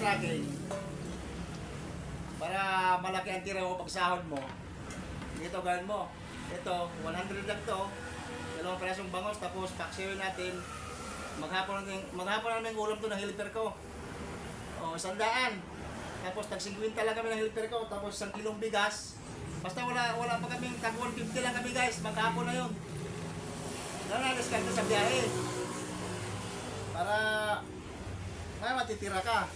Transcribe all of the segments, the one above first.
tracking, para malaki ang tira mo pag sahod mo, dito gawin mo. Ito, 100 lang to. Dalawang presong bangos, tapos paksiyoin natin. Maghapon namin ulam to ng helper ko. O, 100. Tapos tag 50 lang kami ng helper ko, tapos 1 kilong bigas. Basta wala pa kaming tag 150 lang kami guys, maghapon na yun. Diskarte sa biyahe. Para kaya matitira ka.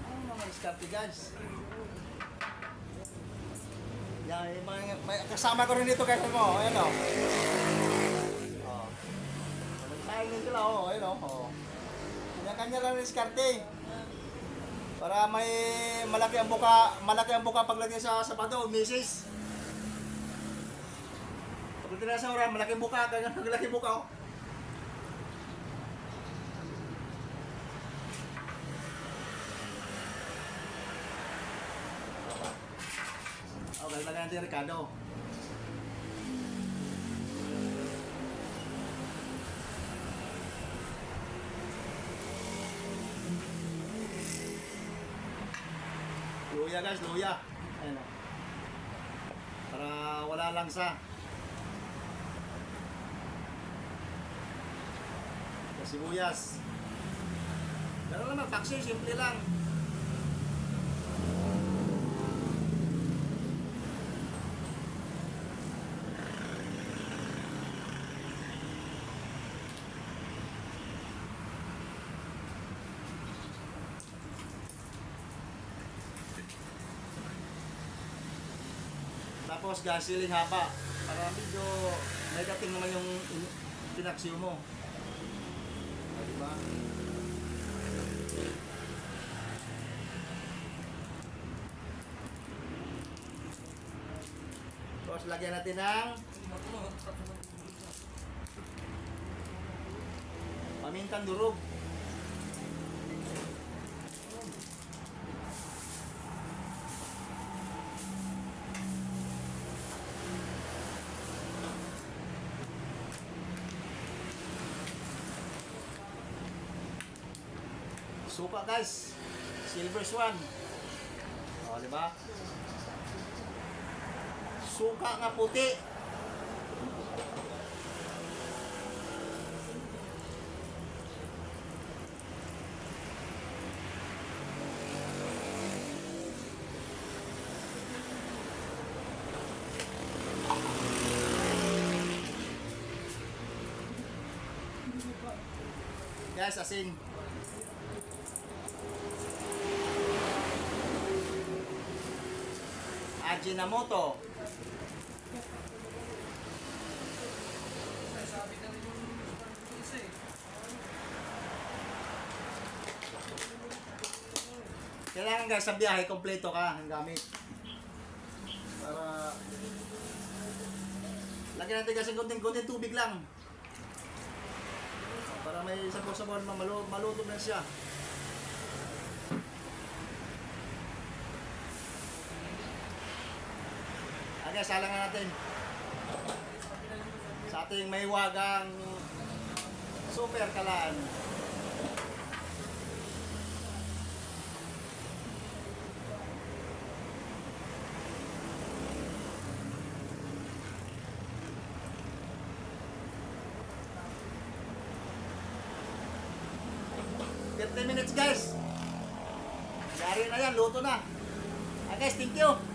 Ano mga diskarte guys? Yan, may kasama ko rin dito guys mo. Ayan o. Oh. Nagsahin din sila o. Ayan o. Kanya-kanya lang diskarte. Para may malaki ang buka paglagay sa sapato, misis. Pag tinasa oran, malaking buka, kaya malaki buka oh. Okay, lagyan natin Ricardo. Luya guys, luya. Ayan o. Para wala langsa. Sibuyas. Pero naman, paksiw, simple lang. Tapos gasiling haba. Para medyo may dating naman yung pinaksiw mo. Diba? Tapos lagyan natin ng pamintang durog. Suka guys, silver swan. O, di ba? Suka nga puti. Guys, asin. Ajinomoto. Kailangan guys sa biyahe, kompleto ka ang gamit. Para lagyan natin kasi konting tubig lang. Para may sabon-sabon, maluto na siya. Okay, salangan natin sa ating may wagang super kalaan. $30 minutes guys. Dari na yan, luto na. Okay guys, thank you.